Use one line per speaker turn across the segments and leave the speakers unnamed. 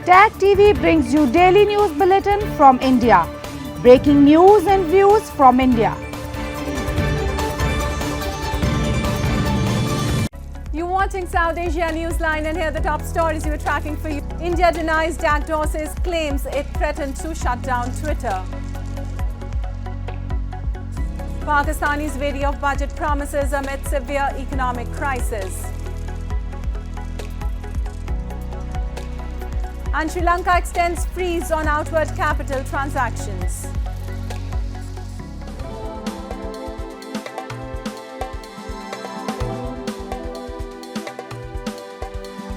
Tag TV brings you daily news bulletin from India. Breaking news and views from India.
You're watching South Asia Newsline, and here are the top stories we're tracking for you. India denies Jack Dorseys' claims it threatened to shut down Twitter. Pakistani's wary of budget promises amid severe economic crisis. And Sri Lanka extends freeze on outward capital transactions.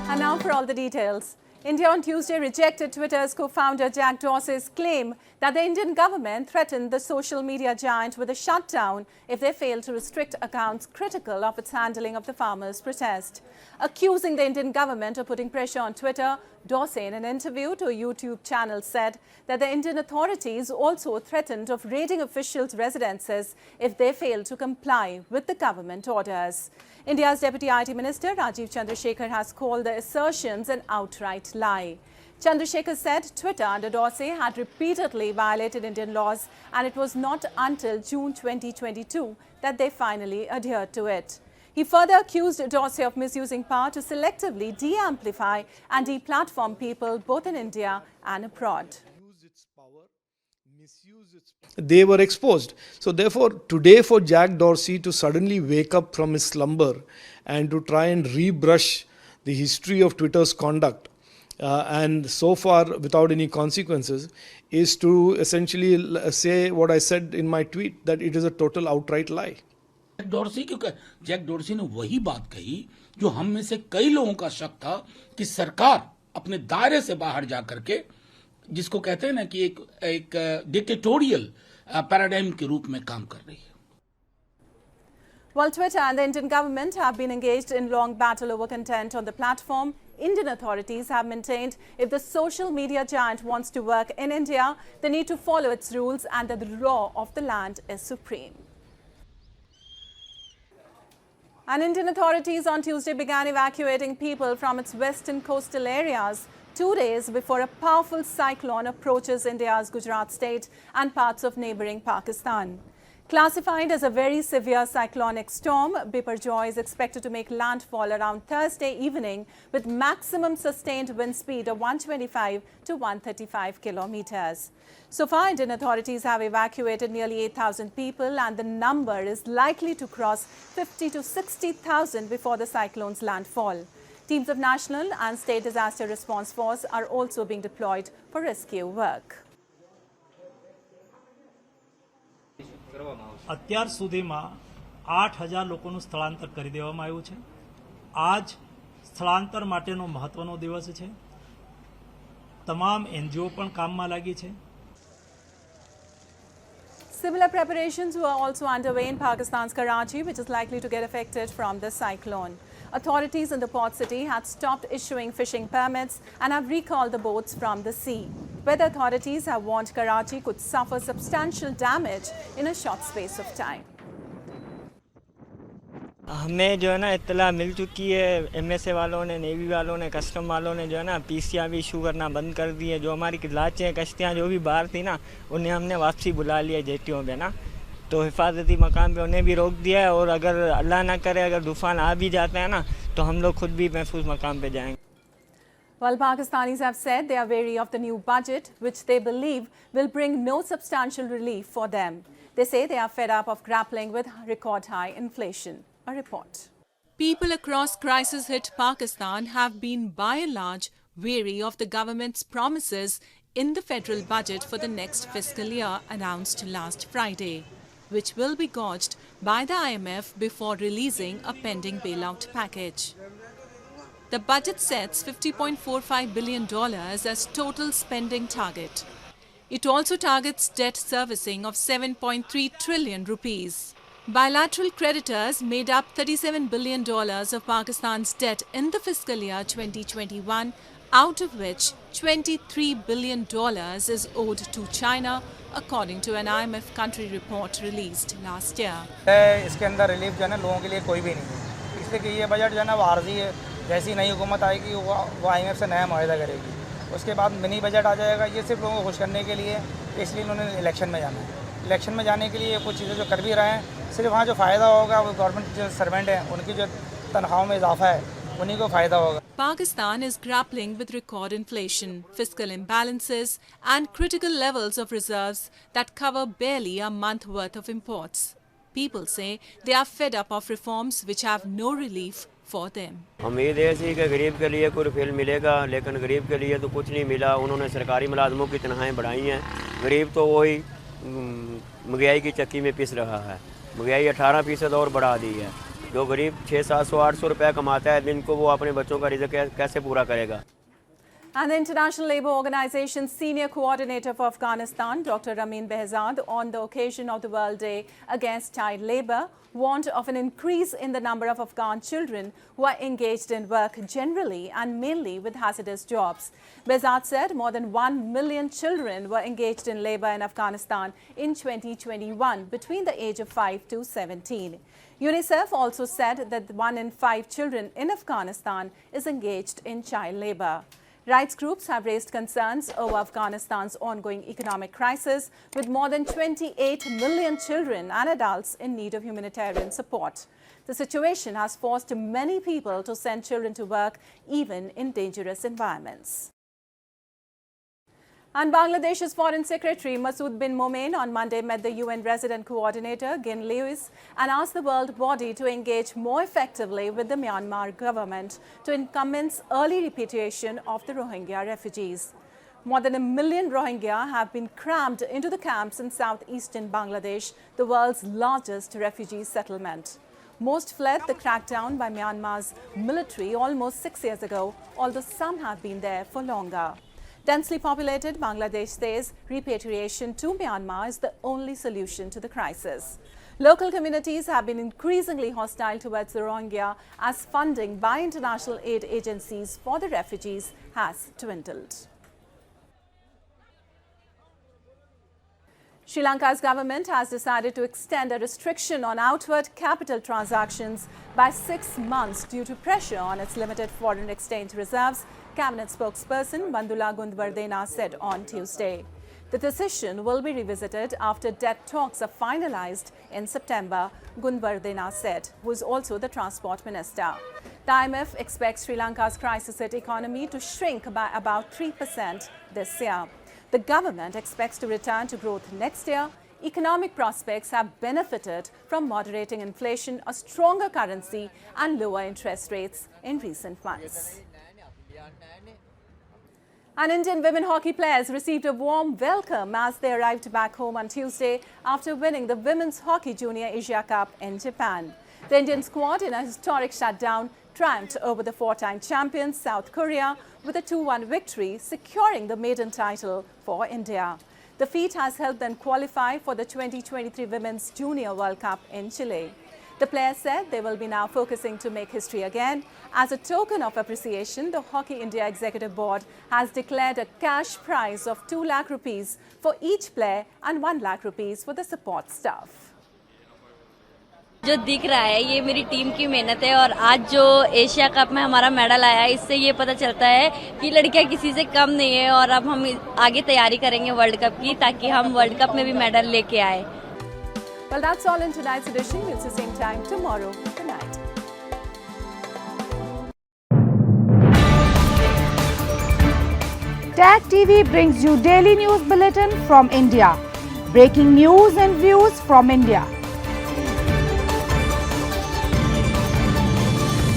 And now for all the details. India on Tuesday rejected Twitter's co-founder Jack Dorseys' claim that the Indian government threatened the social media giant with a shutdown if they failed to restrict accounts critical of its handling of the farmers' protest. Accusing the Indian government of putting pressure on Twitter, Dorsey, in an interview to a YouTube channel, said that the Indian authorities also threatened of raiding officials' residences if they failed to comply with the government orders. India's Deputy IT Minister Rajiv Chandrasekhar has called the assertions an outright lie. Chandrasekhar said Twitter under Dorsey had repeatedly violated Indian laws, and it was not until June 2022 that they finally adhered to it. He further accused Dorsey of misusing power to selectively de-amplify and de-platform people both in India and abroad.
They were exposed. So therefore, today for Jack Dorsey to suddenly wake up from his slumber and to try and rebrush the history of Twitter's conduct and so far without any consequences is to essentially say what I said in my tweet, that it is a total outright lie.
Jack Dorsey ने वही बात कही जो हम में से कई लोगों का शक था कि सरकार अपने दायरे से बाहर जा करके जिसको कहते हैं ना कि एक डिक्टेटोरियल पैराडाइम के रूप में काम कर रही है.
While Twitter and the Indian government have been engaged in long battle over content on the platform, Indian authorities have maintained if the social media giant wants to work in India, they need to follow its rules and that the law of the land is supreme. And Indian authorities on Tuesday began evacuating people from its western coastal areas 2 days before a powerful cyclone approaches India's Gujarat state and parts of neighboring Pakistan. Classified as a very severe cyclonic storm, Biparjoy is expected to make landfall around Thursday evening with maximum sustained wind speed of 125 to 135 kilometers. So far, Indian authorities have evacuated nearly 8,000 people, and the number is likely to cross 50 to 60,000 before the cyclone's landfall. Teams of National and State Disaster Response Force are also being deployed for rescue work.
અત્યાર સુધીમાં 8,000 લોકોનું સ્થળાંતર કરી દેવામાં આવ્યું છે. આજ સ્થળાંતર માટેનો મહત્વનો દિવસ છે. તમામ એનજીઓ પણ કામમાં લાગી છે.
Similar preparations were also underway in Pakistan's Karachi, which is likely to get affected from the cyclone. Authorities in the port city had stopped issuing fishing permits and have recalled the boats from the sea. Weather authorities have warned Karachi could suffer substantial damage in a short space of time.
हमें जो है ना इत्तला मिल चुकी है. MSA वालों ने, navy वालों ने, कस्टम वालों ने जो है ना पीसीआर भी इशू करना बंद कर दिए. जो हमारी लाचें कश्तियाँ जो भी बाहर थी ना, उन्हें हमने वापसी बुला लिया जेटियों में ना. तो हिफाजती मकाम पे उन्हें भी रोक दिया है, और अगर अल्लाह ना करे अगर तूफान आ भी जाता है ना, तो हम लोग खुद भी महफूज मकाम पे जाएंगे.
While Pakistanis have said they are wary of the new budget, which they believe will bring no substantial relief for them. They say they are fed up of grappling with record high inflation. A report.
People across crisis-hit Pakistan have been by and large wary of the government's promises in the federal budget for the next fiscal year announced last Friday, which will be gauged by the IMF before releasing a pending bailout package. The budget sets $50.45 billion as total spending target. It also targets debt servicing of 7.3 trillion rupees. Bilateral creditors made up $37 billion of Pakistan's debt in the fiscal year 2021, out of which $23 billion is owed to China, according to an IMF country report released last year.
इसके अंदर relief जो है ना लोगों के लिए कोई भी नहीं है, इसलिए कि ये बजट जो है ना वो आर्जी है. जैसी नई हुकूमत आएगी वो IMF से नया मुआहदा करेगी. उसके बाद मिनी बजट आ जाएगा, ये सिर्फ लोगों को खुश करने के लिए, इसलिए उन्होंने इलेक्शन में जाना है। इलेक्शन में जाने के लिए कुछ चीज़ें जो कर भी रहे हैं, सिर्फ वहाँ जो फ़ायदा होगा वो गवर्नमेंट जो सर्वेंट हैं उनकी जो तनख्वाहों में इजाफा है उन्हीं को फ़ायदा होगा।
Pakistan is grappling with record inflation, fiscal imbalances and critical levels of reserves that cover barely a month worth of imports. People say they are fed up of reforms which have no relief for them.
उम्मीद ऐसी कि गरीब के लिए कोई refill मिलेगा, लेकिन गरीब के लिए तो कुछ नहीं मिला। उन्होंने सरकारी मुलाजमों की तनख्वाहें बढ़ाई हैं, गरीब तो वही महंगाई की चक्की में पिस रहा है। महंगाई 18% और बढ़ा दी है। जो गरीब 600-700-800 रुपये कमाता है दिन को, वो अपने बच्चों का रिज़्क कैसे पूरा करेगा।
And the International Labour Organization's senior coordinator for Afghanistan, Dr. Ramin Behzad, on the occasion of the World Day Against Child Labour, warned of an increase in the number of Afghan children who are engaged in work generally and mainly with hazardous jobs. Behzad said more than 1 million children were engaged in labour in Afghanistan in 2021 between the age of 5 to 17. UNICEF also said that 1 in 5 children in Afghanistan is engaged in child labour. Rights groups have raised concerns over Afghanistan's ongoing economic crisis, with more than 28 million children and adults in need of humanitarian support. The situation has forced many people to send children to work, even in dangerous environments. And Bangladesh's Foreign Secretary Masood bin Momen on Monday met the UN Resident Coordinator Gin Lewis and asked the world body to engage more effectively with the Myanmar government to commence early repatriation of the Rohingya refugees. More than 1 million Rohingya have been crammed into the camps in southeastern Bangladesh, the world's largest refugee settlement. Most fled the crackdown by Myanmar's military almost 6 years ago, although some have been there for longer. Densely populated Bangladesh says repatriation to Myanmar is the only solution to the crisis. Local communities have been increasingly hostile towards the Rohingya as funding by international aid agencies for the refugees has dwindled. Sri Lanka's government has decided to extend a restriction on outward capital transactions by 6 months due to pressure on its limited foreign exchange reserves, Cabinet spokesperson Bandula Gundwardena said on Tuesday. The decision will be revisited after debt talks are finalized in September, Gundwardena said, who is also the transport minister. The IMF expects Sri Lanka's crisis-hit economy to shrink by about 3% this year. The government expects to return to growth next year. Economic prospects have benefited from moderating inflation, a stronger currency and lower interest rates in recent months. And Indian women hockey players received a warm welcome as they arrived back home on Tuesday after winning the Women's Hockey Junior Asia Cup in Japan. The Indian squad, in a historic shutdown, triumphed over the four-time champions South Korea with a 2-1 victory, securing the maiden title for India. The feat has helped them qualify for the 2023 Women's Junior World Cup in Chile. The players said they will be now focusing to make history again. As a token of appreciation, the Hockey India Executive Board has declared a cash prize of 2 lakh rupees for each player and 1 lakh rupees for the support staff.
जो दिख रहा है ये मेरी team की मेहनत है और आज जो एशिया कप में हमारा मेडल आया है इससे ये पता चलता है कि लड़कियां किसी से कम नहीं है और अब हम आगे तैयारी करेंगे वर्ल्ड कप की ताकि हम वर्ल्ड कप में भी मेडल लेके आए.
Well, that's all in tonight's edition. We'll see you same time tomorrow. Good night.
Tag TV brings you daily news bulletin from India. Breaking news and views from India.